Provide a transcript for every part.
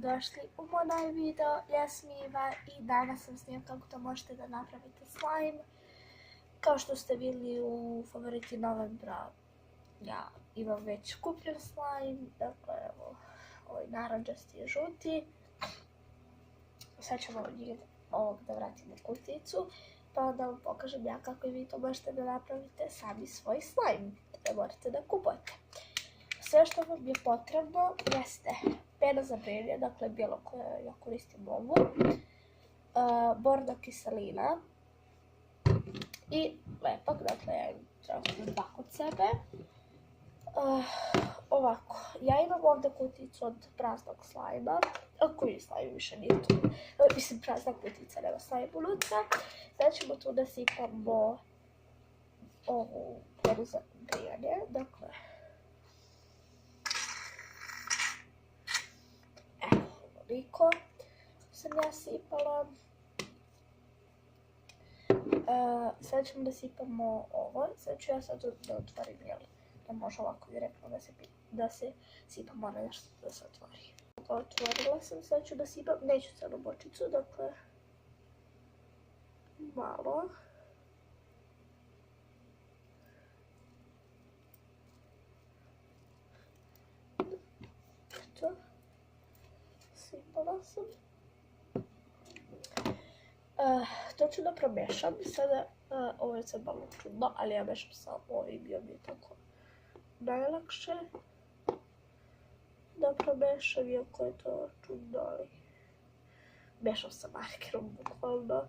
dobrodošli u moj novi video. Ja sam Iva i danas sam snimila kako to možete da napravite slime. Kao što ste vidjeli u favoriti novembra, ja imam već kupljen slime, dakle evo, ovaj naranđasti i žuti. Sad ćemo ovog da vratimo u kuticu, pa da vam pokažem ja kako vi to možete da napravite sami svoj slime. Ne morate da kupujete. Sve što vam je potrebno jeste pena za brenje, dakle bijelo koje ja koristim ovu, borna kiselina i lepak, dakle ja imam trenutno dva kod sebe. Ovako, ja imam ovdje kuticu od praznog slajma, koji slajm više nije tu, mislim prazna kutica, nema slajm unutra. Sad ćemo tu da sipamo ovu penu za brijanje, dakle ovoliko sam ja sipala. Sad ćemo da sipamo ovo, sad ću ja sad da otvorim, jel? Ne može ovako direktno da se sipa, mora nešto da se otvori. Otvorila sam, sad ću da sipam, neću celu bočicu, dakle malo. Eto, sipala sam. To ću da promešam, sada ovo je sad malo čudno, ali ja mešam sa ovim i ovim tako najlakše da promešam, iako je to čudno, ali mešam sa markerom bukvalno.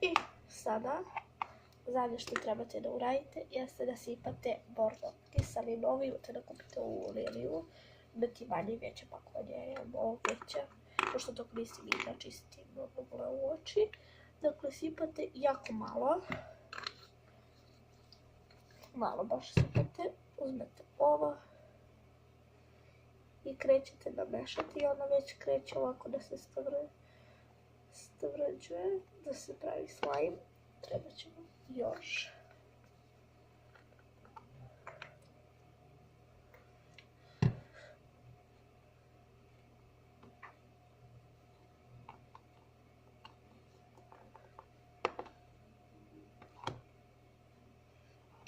I sada zadnje što trebate da uradite jeste da sipate bornu kiselinu. Ovo imate da kupite u Lidlu, neki manje veće pakovanje, ovo veće, pošto dok mislim i da čistim mnogo u oči. Dakle, sipate jako malo, baš sipate, uzmete ovo i krećete da mešate i ona već kreće ovako da se stavrađuje, da se pravi slime. Treba ćemo još.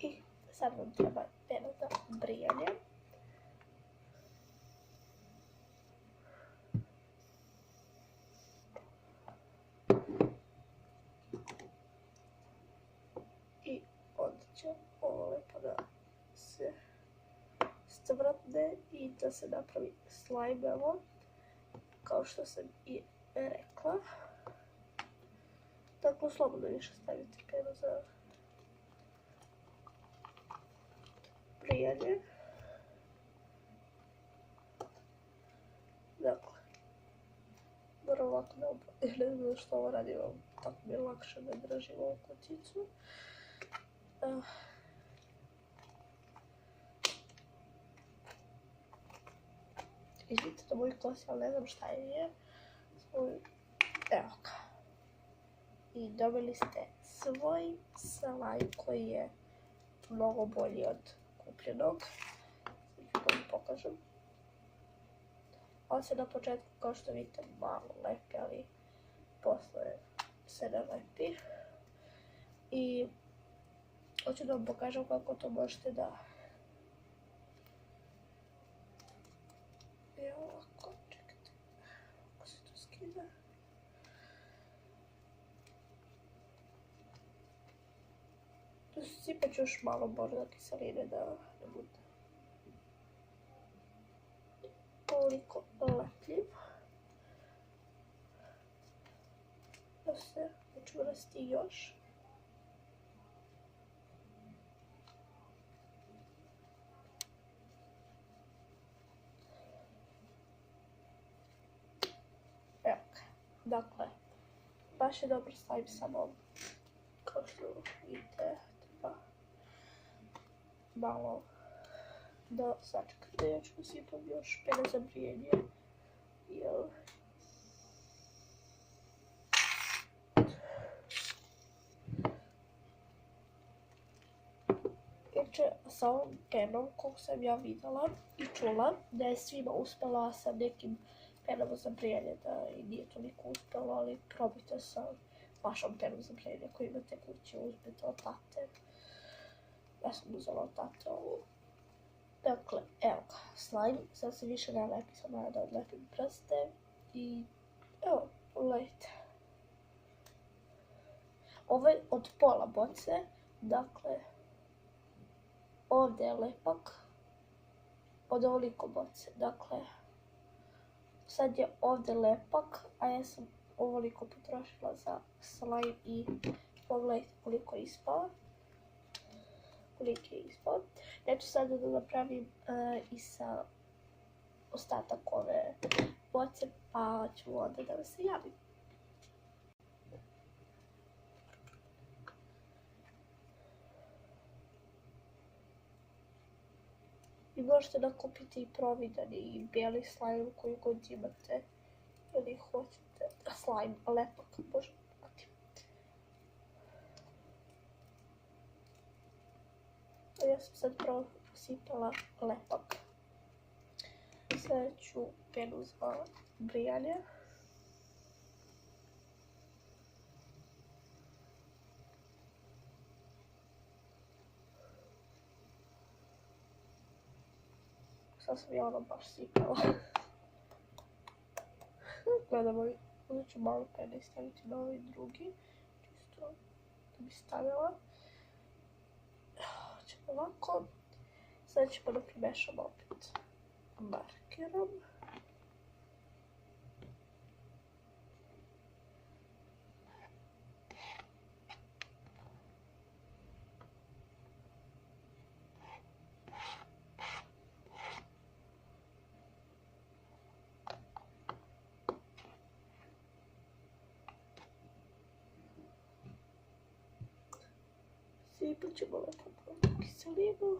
I sad vam treba pena za brijanje. I onda će ovo lepo da se stavratne i da se napravi slime, evo, kao što sam i rekla. Dakle, slobodno više stavite penu za brijanje. Dakle, moram ovako da ne znam što ovo radim, tako mi je lakše da držim ovu kuticu. Izvidite na moju kosi, ali ne znam šta je. Evo ga. I dobili ste svoj slime koji je mnogo bolji od kupljenog. Sad ću vam pokažem. On se na početku, kao što vidite, malo lepi, ali posle se ne lepi. I hoću da vam pokažem kako to možete da... Evo ovako, čekajte, kako se to skida. Sipat ću još malo borne kiseline da ne bude toliko lepljiv. Da se učvrsti još. Evo ga. Dakle, baš je dobro slime, samo kao što vidite, treba malo da sačekate. Ja ću sipam još pene za brijanje, jel? Inače, sa ovom penom, koliko sam ja vidjela i čula, da je svima uspjela sa nekim penama za brijanje, da i nije toliko uspjelo, ali probajte sa vašom penom za brijanje koju imate kući, uzmite od tate. Ja sam uzela od tate ovu. Dakle, evo ga, slime, sad se više ne lepi, sam da odlepim prste i evo, pogledajte. Ovo je od pola boce, dakle, ovdje je lepak od ovoliko boce, dakle, sad je ovdje lepak, a ja sam ovoliko potrošila za slime i pogledajte koliko je ispao. Koliko je ispao. Ja ću sada da napravim i sa ostatak ove boce, pa ću onda da se javim. I možete nakupiti i providani i bijeli slime koji god imate ili hoćete. Slime, lepak, bože. Ja sam sad prvo posipala lepak. Sada ću penu za brijanje. Sad sam ja ono baš sipala. Gledamo, uzet ću malo pene i staviti na ovaj drugi. Čisto da bi stavila. Ćemo ovako. Sad ćemo da primešamo opet markerom. Sipat ćemo lepo kiselinu.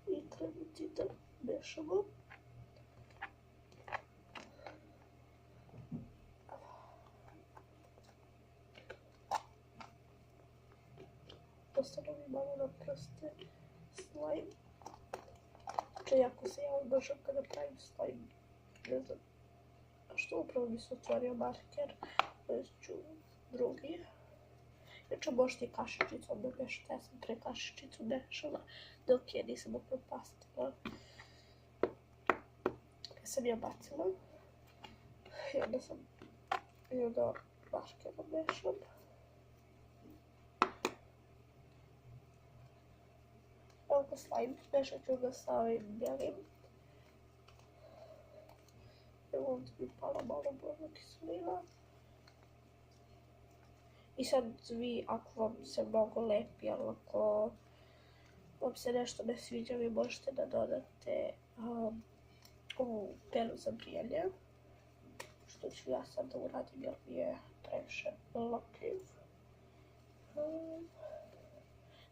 I trebati da mešamo. Ostalo mi malo na prste slime. Znači, jako se ja obožavam kada pravim slime. Ne znam što, upravo mi se otvorio marker. Uzet ću drugi. Inače možete i kašičicom da mešate, ja sam pre kašičicu mešala dok je nisam upropastila. Ja sam je bacila i onda sam markerom mešam. Evo ga slime, mešat ću ga sa ovim bijelim. Evo ovdje mi pala malo božna kiselina. I sad vi, ako vam se mnogo lepi, ali ako vam se nešto ne sviđa, vi možete da dodate ovu penu za brijanje. Što ću ja sad da uradim jer mi je previše lapljiv.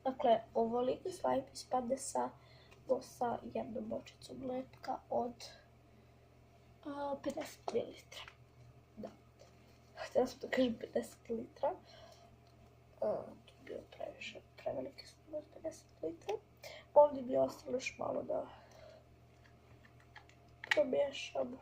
Dakle, ovoliki slime ispadne sa jednom bočicom lepka od 50 ml. Da. Htjela sam da kažem 50 litra. To je bio preveliki slime od 50 litra. Ovdje bi ostalo još malo da promiješam.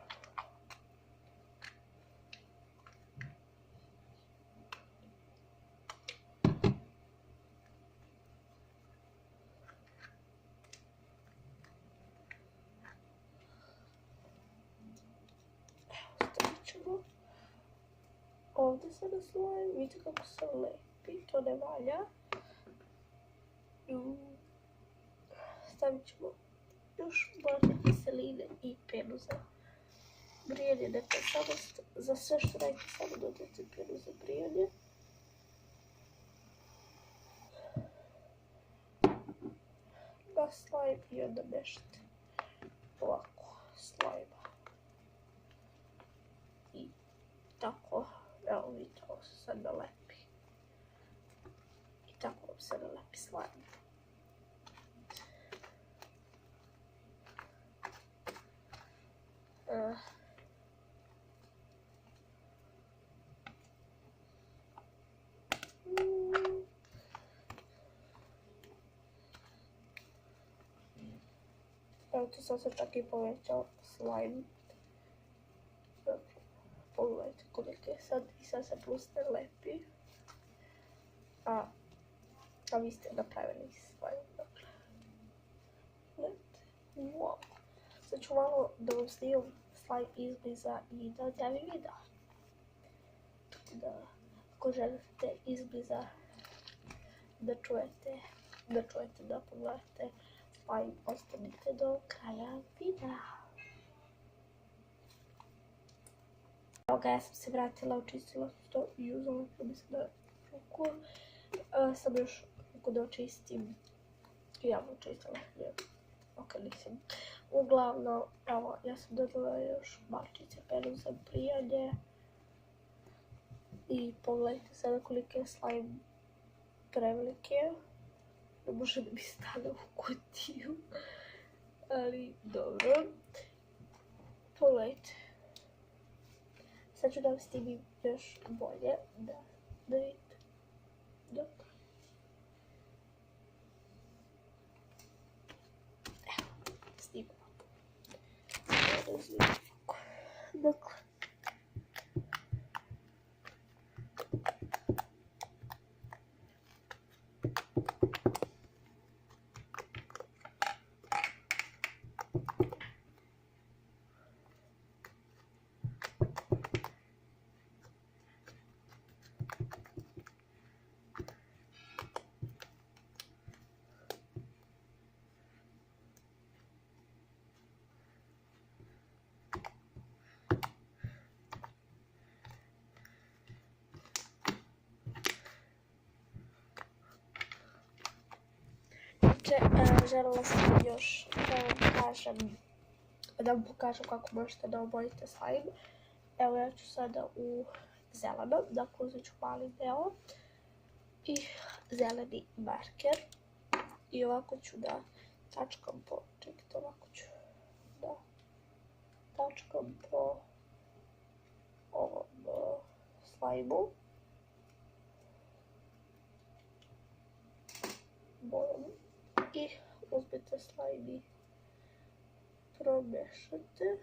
Ovdje se naslojim, vidite kako se lepi, to ne valja. Stavit ćemo još božne kiseline i penu za brijanje. Dakle, samo za sve što radite, samo dodajte penu za brijanje. Na slime i onda mešate ovako slajma. I tako. Evo vidite, ovo se sad nalepi. I tako vam se nalepi slime. Evo tu sam se čak i povećao slime. Dakle, pogledajte koliko je sad i sad se plus ne lepi. A vi ste napravili slime, dakle. Gledajte, wow. Sad ću malo da vam snimam slime izbliza i da objavim video. Tako da, ako želite izbliza da čujete, da pogledate slime, ostanite do kraja videa. Evo ga, ja sam se vratila, očistila to i uzela mislim da ruku. Sam još ruku da očistim. Javno očistila, ok, nisam. Uglavnom, evo, ja sam dodala još malčice penu za brijanje. I pogledajte sada koliko je slime prevelike. Ne može da mi stane u kutiju. Ali, dobro. Pogledajte. Sad ću da vam snimim još bolje, da vidite. Dok. Evo, snimam. Dakle. Željela sam još da vam pokažem kako možete da obojite slime. Evo ja ću sada u zeleno, dakle uzet ću mali deo i zeleni marker. I ovako ću da tačkam po, čekajte, ovako ću da tačkam po ovom slime-u. Bojom. I uzmete slime i promešate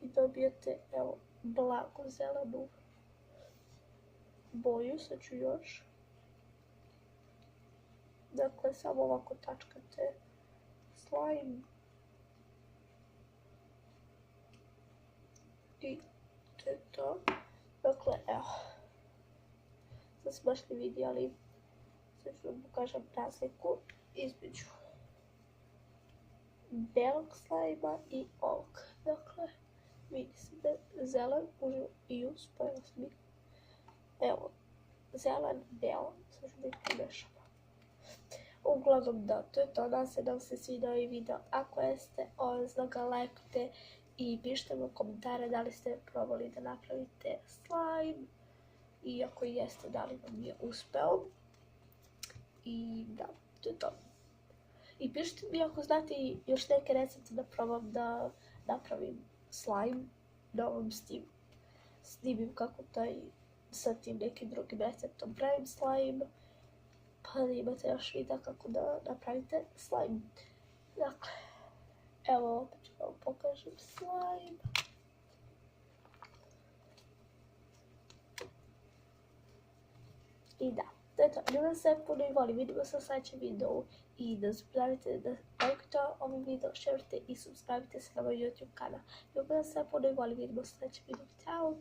i dobijete, evo, blago zelenu boju. Sad ću još. Dakle, samo ovako tačkate slime i to je to. Dakle, evo, sad se baš ne vidi, ali sad ću vam pokažem razliku između belog slajma i ovog. Dakle, vidi se da je zelen i uspojila sam ih. Evo, zelen, belo, sad ću da ih pomešamo. Uglavnom da, to je to, nadam se da vam se svidao i video. Ako jeste, obavezno ga lajkujte i pišite mi u komentare da li ste probali da napravite slime i ako jeste, da li vam je uspeo. I da, to je to. I pišite mi ako znate još neke recepte da probam da napravim slime, da vam snimim kako sa tim nekim drugim receptom pravim slime, pa da imate još videa kako da napravite slime. Dakle, evo opet ću vam pokažem slime. I da, to je to. Ljubim se puno i volim. Vidimo se u sljedećem videu. I da zaboravite da lajkujte ovaj video, šerujte i subscribe se na moj YouTube kanal. Ljubim se puno i volim. Vidimo se u sljedećem videu. Ćao!